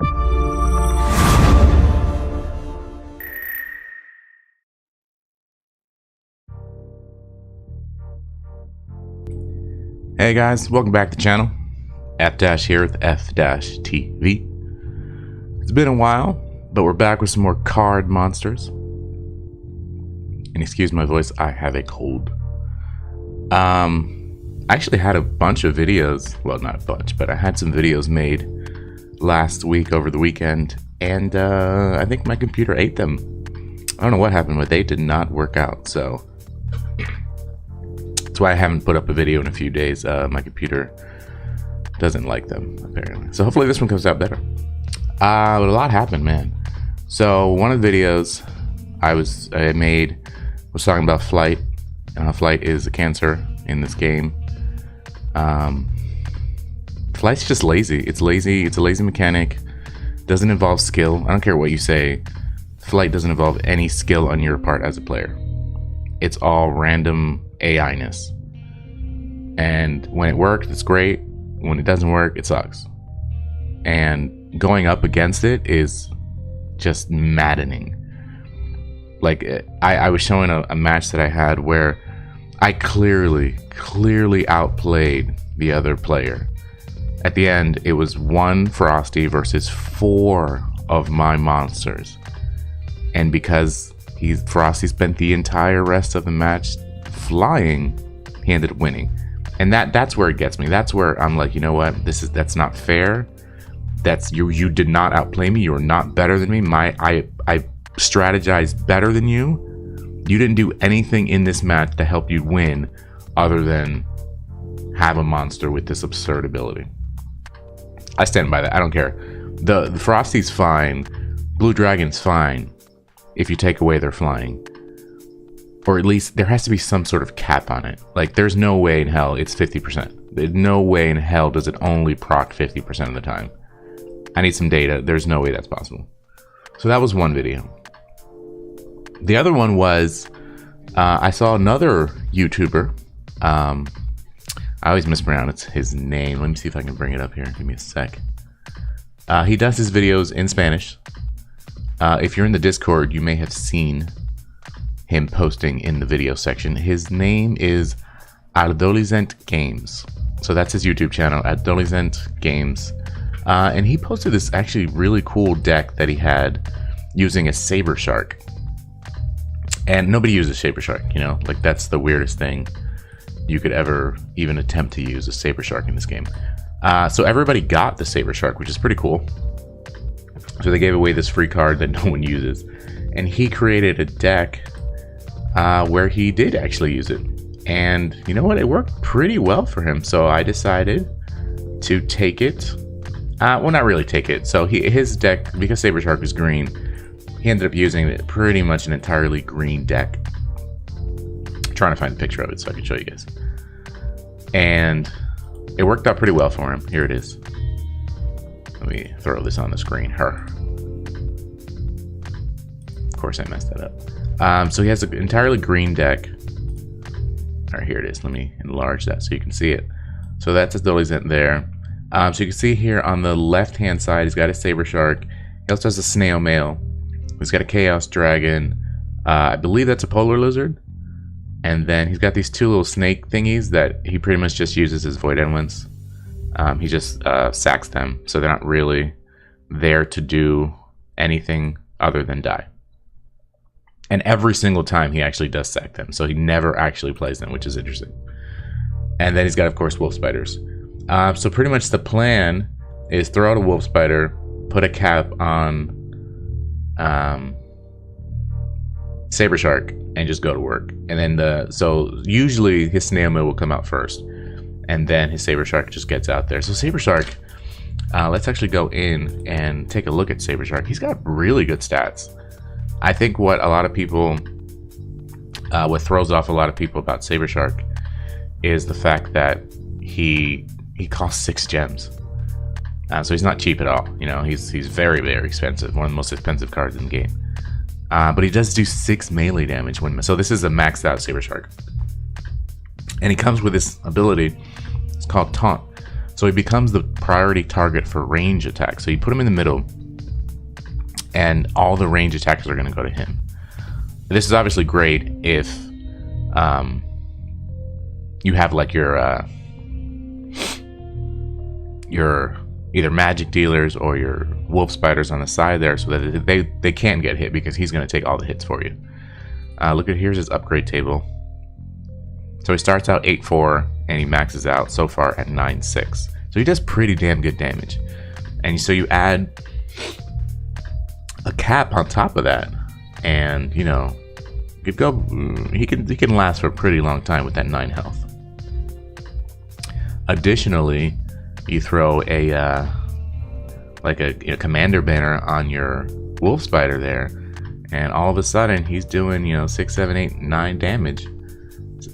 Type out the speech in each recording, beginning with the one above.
Hey guys, welcome back to the channel. effdash here with effdash TV. It's been a while, but we're back with some more card monsters. And excuse my voice, I have a cold. I actually had a bunch of videos, well not a bunch, but I had some videos made last week over the weekend, and I think my computer ate them. I don't know what happened, but they did not work out, so that's why I haven't put up a video in a few days. My computer doesn't like them, apparently. So hopefully this one comes out better. But a lot happened, man. So one of the videos I made was talking about Flight. Flight is a cancer in this game. Flight's just lazy. It's lazy. It's a lazy mechanic. Doesn't involve skill. I don't care what you say. Flight doesn't involve any skill on your part as a player. It's all random AI-ness. And when it works, it's great. When it doesn't work, it sucks. And going up against it is just maddening. Like, I was showing a match that I had where I clearly outplayed the other player. At the end, it was 1 Frosty versus 4 of my monsters. And because Frosty spent the entire rest of the match flying, he ended up winning. And that's where it gets me. That's where I'm like, you know what? That's not fair. That's you did not outplay me. You are not better than me. I strategized better than you. You didn't do anything in this match to help you win other than have a monster with this absurd ability. I stand by that. I don't care. The Frosty's fine. Blue Dragon's fine if you take away their flying. Or at least there has to be some sort of cap on it. Like, there's no way in hell it's 50%. There's no way in hell does it only proc 50% of the time. I need some data. There's no way that's possible. So that was one video. The other one was, I saw another YouTuber. I always mispronounce his name. Let me see if I can bring it up here. Give me a sec. He does his videos in Spanish. If you're in the Discord, you may have seen him posting in the video section. His name is Adolescent Games. So that's his YouTube channel, Adolescent Games. And he posted this actually really cool deck that he had using a SaberShark. And nobody uses SaberShark, you know? Like, that's the weirdest thing you could ever even attempt to use a SaberShark in this game. So everybody got the SaberShark, which is pretty cool. So they gave away this free card that no one uses. And he created a deck where he did actually use it. And you know what? It worked pretty well for him. So I decided to take it. Well, not really take it. So his deck, because SaberShark was green, he ended up using it pretty much an entirely green deck. I'm trying to find a picture of it so I can show you guys. And it worked out pretty well for him. Here it is. Let me throw this on the screen. Her. Of course I messed that up. So he has an entirely green deck. All right, here it is. Let me enlarge that so you can see it. So that's his Adolescent there. So you can see here on the left-hand side, he's got a SaberShark. He also has a Snail Mail. He's got a Chaos Dragon. I believe that's a Polar Lizard. And then he's got these 2 little snake thingies that he pretty much just uses as Void Elements. He just sacks them, so they're not really there to do anything other than die. And every single time he actually does sack them, so he never actually plays them, which is interesting. And then he's got, of course, Wolf Spiders. So pretty much the plan is throw out a Wolf Spider, put a cap on SaberShark, and just go to work. And then so usually his Snail Mail will come out first, and then his SaberShark just gets out there. So SaberShark, let's actually go in and take a look at SaberShark. He's got really good stats. I think what a lot of people, what throws off a lot of people about SaberShark is the fact that he costs 6 gems. So he's not cheap at all. You know, he's very, very expensive. One of the most expensive cards in the game. But he does do 6 melee damage when. So this is a maxed out SaberShark. And he comes with this ability. It's called Taunt. So he becomes the priority target for range attacks. So you put him in the middle, and all the range attackers are going to go to him. This is obviously great if you have like your either magic dealers or your wolf spiders on the side there, so that they can't get hit because he's going to take all the hits for you. Look at here's his upgrade table. So he starts out 8-4 and he maxes out so far at 9-6. So he does pretty damn good damage. And so you add a cap on top of that, and you know, he can last for a pretty long time with that 9 health. Additionally, you throw a commander banner on your wolf spider there, and all of a sudden he's doing 6, 7, 8, 9 damage,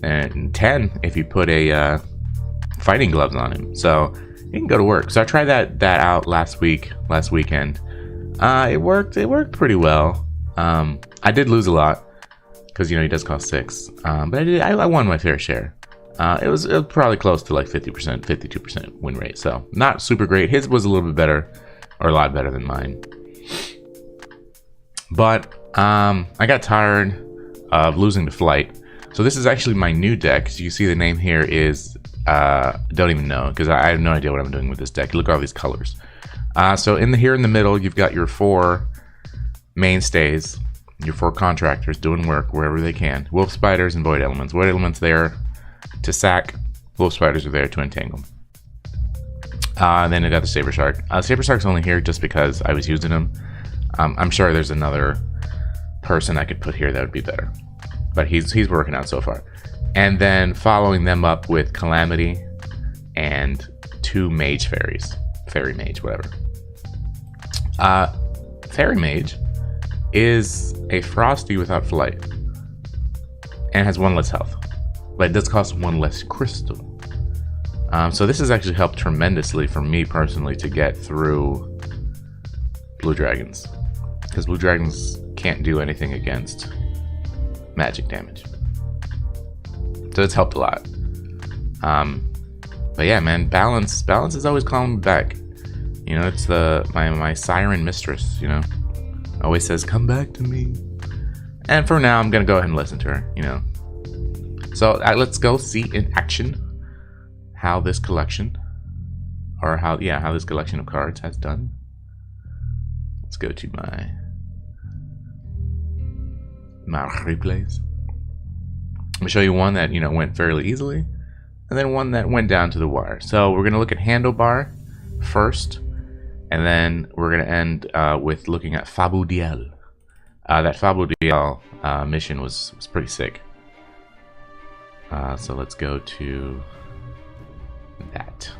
and 10 if you put a fighting gloves on him. So he can go to work. So I tried that out last weekend. It worked pretty well. I did lose a lot because he does cost 6, but I won my fair share. It was probably close to like 50%, 52% win rate. So not super great. His was a little bit better, or a lot better than mine. But I got tired of losing to Flight. So this is actually my new deck. So you see the name here is, don't even know, because I have no idea what I'm doing with this deck. Look at all these colors. So here in the middle, you've got your 4 mainstays, your 4 contractors doing work wherever they can. Wolf spiders and void elements. Void elements there to sack. Wolf spiders are there to entangle. And then I got the SaberShark. SaberShark's only here just because I was using him. I'm sure there's another person I could put here that would be better, but he's working out so far. And then following them up with Calamity and 2 Mage Fairies. Fairy Mage, whatever. Fairy Mage is a Frosty without Flight and has 1 less health, but it does cost 1 less crystal. So this has actually helped tremendously for me personally to get through blue dragons, because blue dragons can't do anything against magic damage. So it's helped a lot. But yeah, man, balance is always calling me back. It's my siren mistress. Always says, "Come back to me." And for now, I'm gonna go ahead and listen to her. So let's go see in action how this collection, or how this collection of cards has done. Let's go to my replays. I'm gonna show you one that went fairly easily, and then one that went down to the wire. So we're gonna look at Handlebar first, and then we're gonna end with looking at Fabudiel. That Fabudiel mission was pretty sick. So let's go to that.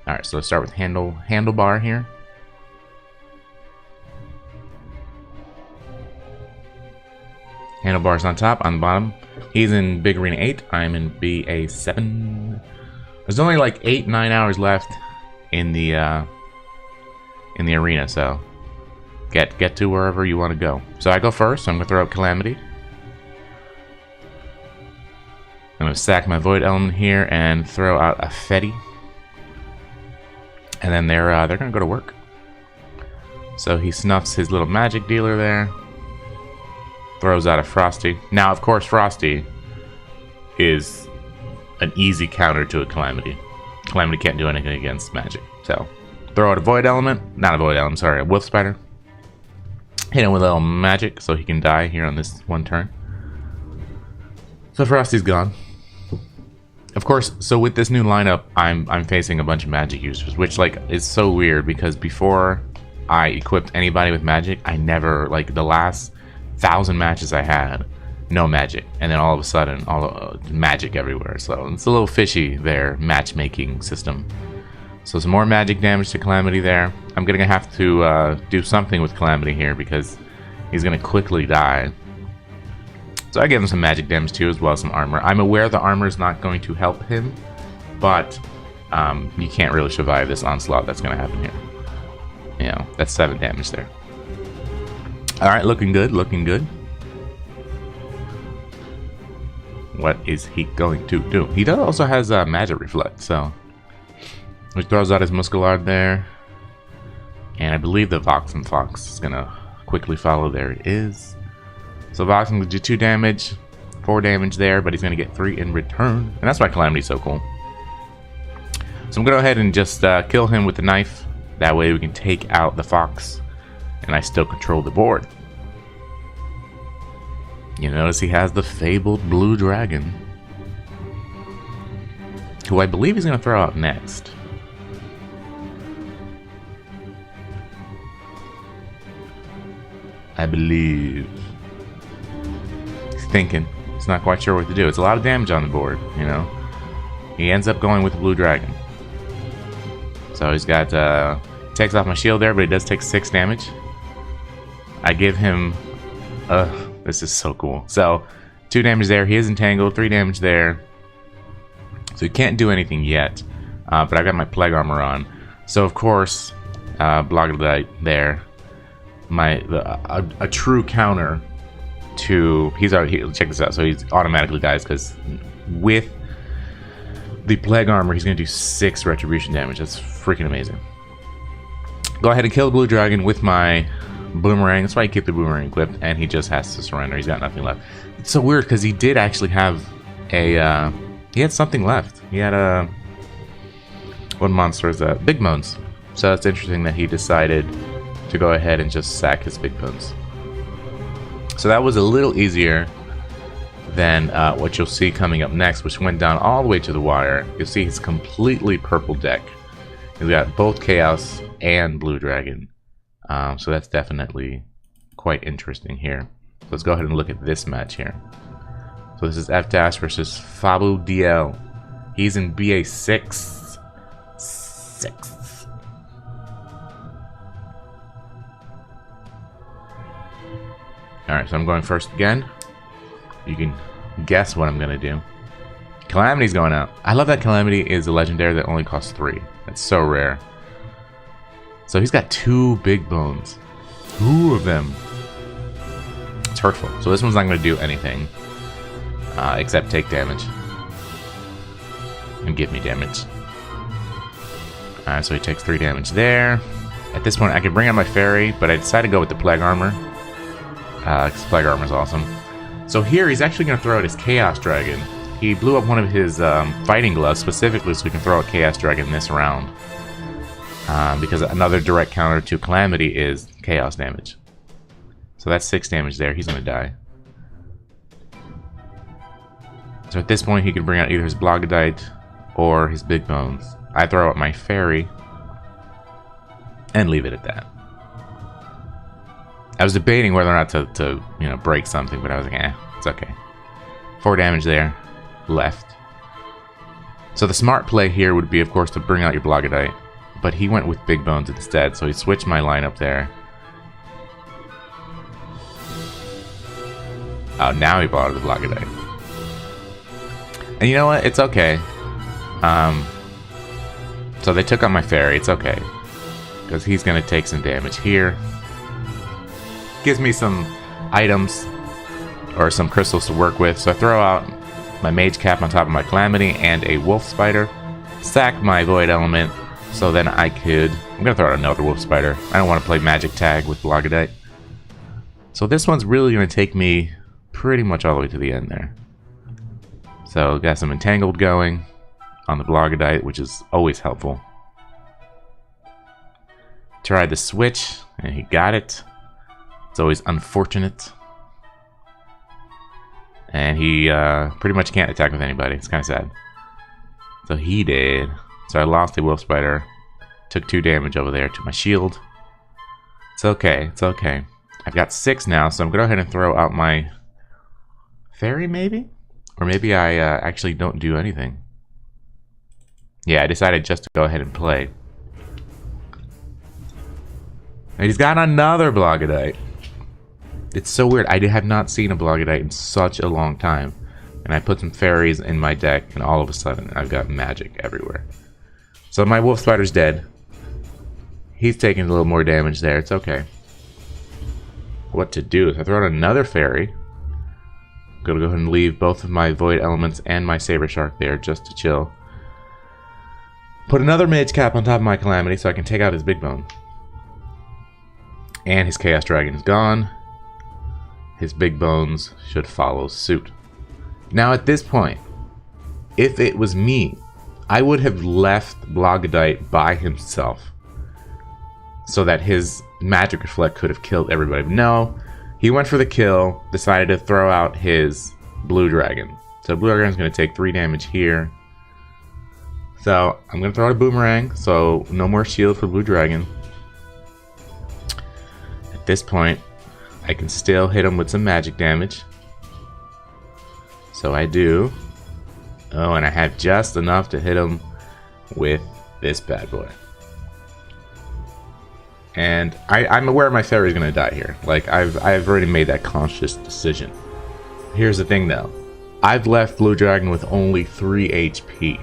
All right, so let's start with Handlebar here. Handlebar's on top. On the bottom, he's in Big Arena 8. I'm in BA 7. There's only like 8-9 hours left in the arena, so get to wherever you want to go. So I go first. So I'm gonna throw out Calamity. I'm gonna sack my Void Element here and throw out a Fetty, and then they're gonna go to work. So he snuffs his little magic dealer there. Throws out a Frosty. Now, of course, Frosty is an easy counter to a Calamity. Calamity can't do anything against magic. So, throw out a Void Element. Not a Void Element, sorry, a Wolf Spider. Hit him with a little magic so he can die here on this one turn. So Frosty's gone. Of course, so with this new lineup, I'm facing a bunch of magic users, which is so weird because before I equipped anybody with magic, I never, the last 1,000 matches I had, no magic, and then all of a sudden, all magic everywhere. So it's a little fishy there, matchmaking system. So some more magic damage to Calamity there. I'm gonna have to do something with Calamity here because he's gonna quickly die. So I give him some magic damage too, as well as some armor. I'm aware the armor is not going to help him, but you can't really survive this onslaught that's gonna happen here. That's 7 damage there. Alright, looking good, looking good. What is he going to do? He also has magic reflect, so He throws out his Musculard there. And I believe the Voxen Fox is going to quickly follow. There it is. So Voxen will do 2 damage, 4 damage there, but he's going to get 3 in return. And that's why Calamity's so cool. So I'm going to go ahead and just kill him with the knife. That way we can take out the Fox. And I still control the board. You notice he has the fabled blue dragon, who I believe he's going to throw out next. I believe. He's thinking. He's not quite sure what to do. It's a lot of damage on the board, you know. He ends up going with the blue dragon. So he's got, takes off my shield there, but he does take 6 damage. I give him, this is so cool. So, 2 damage there. He is entangled. 3 damage there. So he can't do anything yet. But I've got my plague armor on. So of course, Blogodite there. A true counter to check this out. So he's automatically dies because with the plague armor, he's going to do 6 retribution damage. That's freaking amazing. Go ahead and kill the blue dragon with my boomerang. That's why I keep the boomerang equipped, and he just has to surrender. He's got nothing left. It's so weird because he did actually have a he had something left. He had a what monster is that? Big Bones. So it's interesting that he decided to go ahead and just sack his Big Bones. So that was a little easier than what you'll see coming up next, which went down all the way to the wire. You'll see his completely purple deck. He's got both Chaos and Blue Dragon. So that's definitely quite interesting here. So let's go ahead and look at this match here. So this is effdash versus Fabu DL. He's in BA 6. Alright, so I'm going first again. You can guess what I'm going to do. Calamity's going out. I love that Calamity is a legendary that only costs 3. That's so rare. So he's got 2 big bones. 2 of them. It's hurtful. So this one's not going to do anything. Except take damage. And give me damage. Alright, so he takes 3 damage there. At this point, I could bring out my fairy, but I decided to go with the plague armor. Because plague armor is awesome. So here, he's actually going to throw out his Chaos Dragon. He blew up one of his fighting gloves specifically so we can throw out Chaos Dragon this round. Because another direct counter to Calamity is Chaos damage. So that's 6 damage there. He's going to die. So at this point, he can bring out either his Blogodite or his Big Bones. I throw out my fairy and leave it at that. I was debating whether or not to break something, but I was like, it's okay. 4 damage there, left. So the smart play here would be, of course, to bring out your Blogodite, but he went with Big Bones instead, so he switched my lineup there. Oh, now he bought the Blogodite. And you know what? It's okay. So they took out my fairy. It's okay. Because he's going to take some damage here. Gives me some items or some crystals to work with. So I throw out my Mage Cap on top of my Calamity and a Wolf Spider. Sack my Void Element. So then I could... I'm going to throw out another Wolf Spider. I don't want to play Magic Tag with Blogodite. So this one's really going to take me pretty much all the way to the end there. So got some Entangled going on the Blogodite, which is always helpful. Tried the switch, and he got it. It's always unfortunate. And he pretty much can't attack with anybody. It's kind of sad. So he did. So I lost a Wolf Spider. Took 2 damage over there to my shield. It's okay. It's okay. I've got 6 now, so I'm going to go ahead and throw out my fairy, maybe? Or maybe I actually don't do anything. Yeah, I decided just to go ahead and play. And he's got another Blogodite. It's so weird. I have not seen a Blogodite in such a long time. And I put some fairies in my deck, and all of a sudden, I've got magic everywhere. So my Wolf Spider's dead. He's taking a little more damage there. It's okay. What to do is I throw out another fairy. I'm gonna go ahead and leave both of my Void Elements and my SaberShark there just to chill. Put another mage cap on top of my Calamity so I can take out his big bone. And his Chaos Dragon is gone. His big bones should follow suit. Now at this point, if it was me, I would have left Blogodite by himself so that his Magic Reflect could have killed everybody. No, he went for the kill, decided to throw out his Blue Dragon. So Blue Dragon's going to take 3 damage here. So I'm going to throw out a Boomerang, so no more shield for Blue Dragon. At this point, I can still hit him with some magic damage. So I do. Oh, and I have just enough to hit him with this bad boy. And I'm aware my fairy's gonna die here. Like I've already made that conscious decision. Here's the thing though. I've left Blue Dragon with only 3 HP.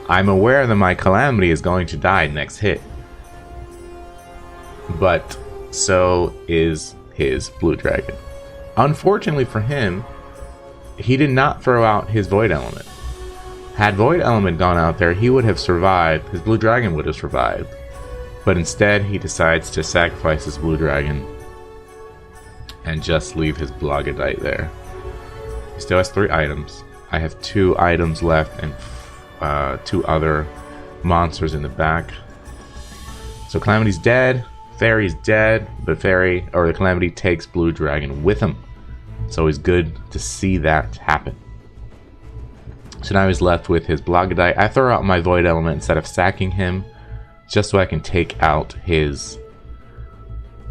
I'm aware that my Calamity is going to die next hit. But so is his Blue Dragon. Unfortunately for him, he did not throw out his Void Element. Had Void Element gone out there, he would have survived. His Blue Dragon would have survived. But instead, he decides to sacrifice his Blue Dragon and just leave his Blogodite there. He still has 3 items. I have 2 items left and 2 other monsters in the back. So Calamity's dead. Fairy's dead, but Fairy, or the Calamity, takes Blue Dragon with him. So it's good to see that happen. So now he's left with his Blogodite. I throw out my Void Element instead of sacking him, just so I can take out his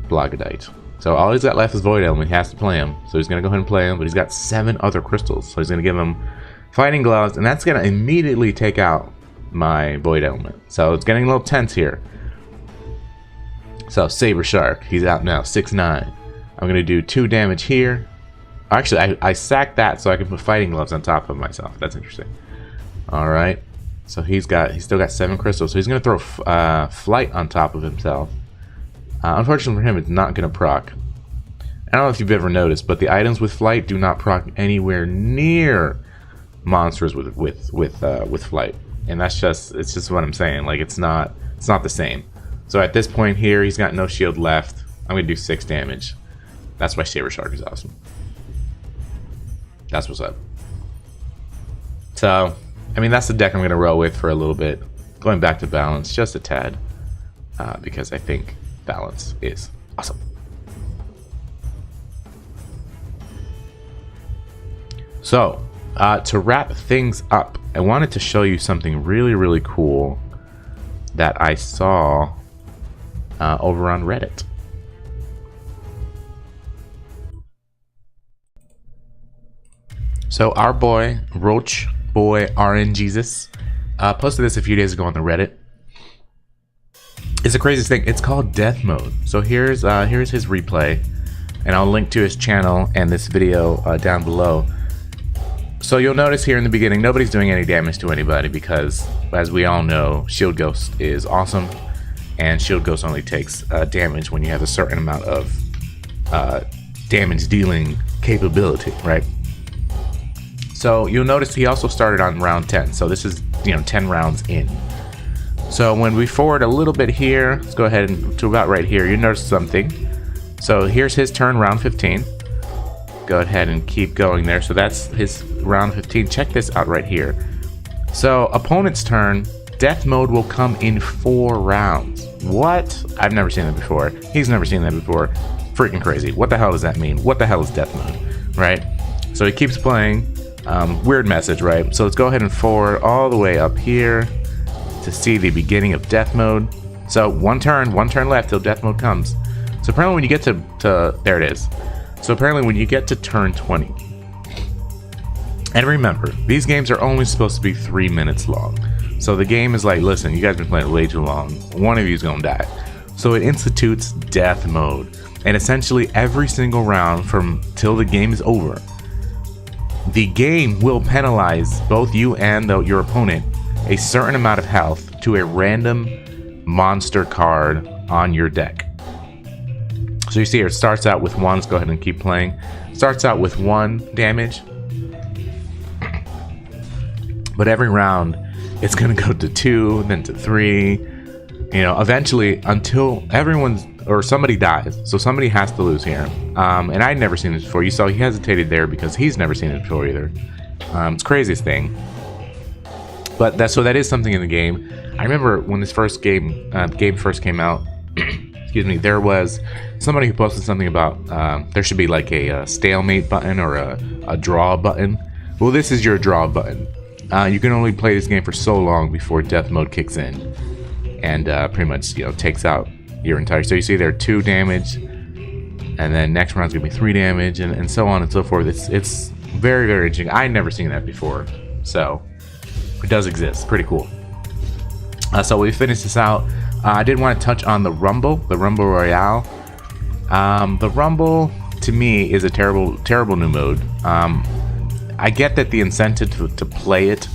Blogodite. So all he's got left is Void Element. He has to play him. So he's going to go ahead and play him, but he's got 7 other crystals. So he's going to give him Fighting Gloves, and that's going to immediately take out my Void Element. So it's getting a little tense here. So SaberShark, he's out now, 6-9. I'm going to do 2 damage here. Actually, I sacked that so I can put Fighting Gloves on top of myself. That's interesting. Alright. So he's still got 7 crystals. So he's going to throw Flight on top of himself. Unfortunately for him, it's not going to proc. I don't know if you've ever noticed, but the items with Flight do not proc anywhere near monsters with Flight. And it's just what I'm saying. Like it's not the same. So at this point here, he's got no shield left. I'm going to do 6 damage. That's why SaberShark is awesome. That's what's up. So, I mean, that's the deck I'm going to roll with for a little bit. Going back to balance just a tad. Because I think balance is awesome. So, to wrap things up, I wanted to show you something really, really cool that I saw over on Reddit. So our boy, Roach Boy RNJesus, posted this a few days ago on the Reddit. It's the craziest thing. It's called Death Mode. So here's his replay, and I'll link to his channel and this video down below. So you'll notice here in the beginning, nobody's doing any damage to anybody because, as we all know, Shield Ghost is awesome, and Shield Ghost only takes damage when you have a certain amount of damage dealing capability, right? So you'll notice he also started on round 10. So this is, 10 rounds in. So when we forward a little bit here, let's go ahead and to about right here, you notice something. So here's his turn, round 15. Go ahead and keep going there. So that's his round 15. Check this out right here. So opponent's turn, Death Mode will come in 4 rounds. What? I've never seen that before. He's never seen that before. Freaking crazy. What the hell does that mean? What the hell is Death Mode? Right? So he keeps playing. Weird message, right? So let's go ahead and forward all the way up here to see the beginning of Death Mode. So one turn left till Death Mode comes. So apparently when you get to there it is. So apparently when you get to turn 20, and remember, these games are only supposed to be 3 minutes long. So the game is like, listen, you guys been playing way too long. One of you is gonna die. So it institutes Death Mode, and essentially every single round from till the game is over, the game will penalize both you and your opponent a certain amount of health to a random monster card on your deck. So you see here, it starts out with 1. Let's go ahead and keep playing. Starts out with 1 damage. But every round, It's gonna go to 2, then to 3. You know, eventually, until everyone's or somebody dies. So somebody has to lose here. And I'd never seen this before. You saw he hesitated there because he's never seen it before either. It's the craziest thing. But that is something in the game. I remember when this game first came out. Excuse me. There was somebody who posted something about there should be like a stalemate button or a draw button. Well, this is your draw button. You can only play this game for so long before death mode kicks in, and pretty much takes out your entire. So you see there 2 damage, and then next round's gonna be 3 damage, and so on and so forth. It's very, very interesting. I'd never seen that before, so it does exist. Pretty cool. So we finished this out. I did want to touch on the Rumble Royale. The Rumble to me is a terrible new mode. I get that the incentive to play it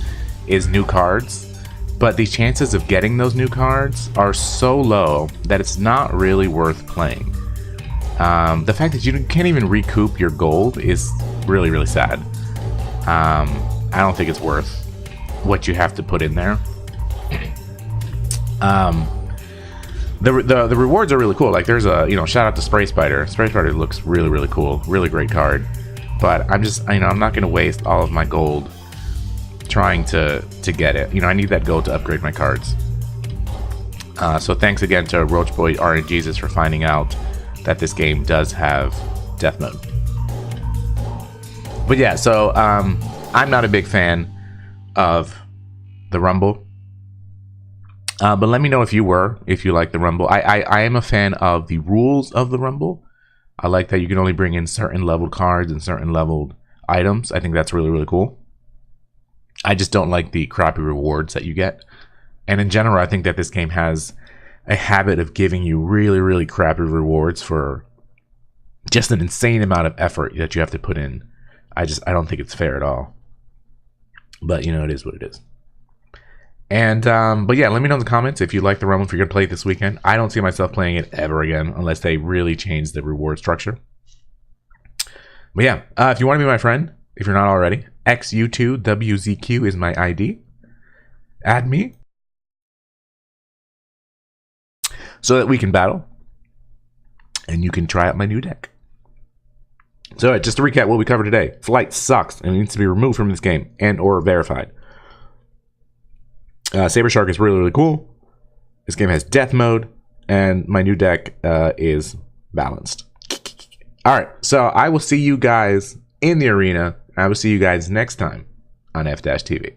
is new cards, but the chances of getting those new cards are so low that it's not really worth playing. The fact that you can't even recoup your gold is really, really sad. I don't think it's worth what you have to put in there. The rewards are really cool. Like there's a shout out to Spray Spider. Spray Spider looks really, really cool. Really great card. But I'm just I'm not gonna waste all of my gold trying to get it. I need that gold to upgrade my cards. So thanks again to Roachboy RNGesus for finding out that this game does have death mode. But yeah, so I'm not a big fan of the Rumble. But let me know if you like the Rumble. I am a fan of the rules of the Rumble. I like that you can only bring in certain leveled cards and certain leveled items. I think that's really, really cool. I just don't like the crappy rewards that you get. And in general, I think that this game has a habit of giving you really, really crappy rewards for just an insane amount of effort that you have to put in. I don't think it's fair at all. But, it is what it is. And, but yeah, let me know in the comments if you like the Rumble, if you're going to play it this weekend. I don't see myself playing it ever again unless they really change the reward structure. But yeah, if you want to be my friend, if you're not already, XU2WZQ is my ID. Add me so that we can battle and you can try out my new deck. So just to recap what we covered today. Flight sucks and it needs to be removed from this game and or verified. SaberShark is really, really cool. This game has death mode, and my new deck is balanced. Alright, so I will see you guys in the arena. I will see you guys next time on effdash TV.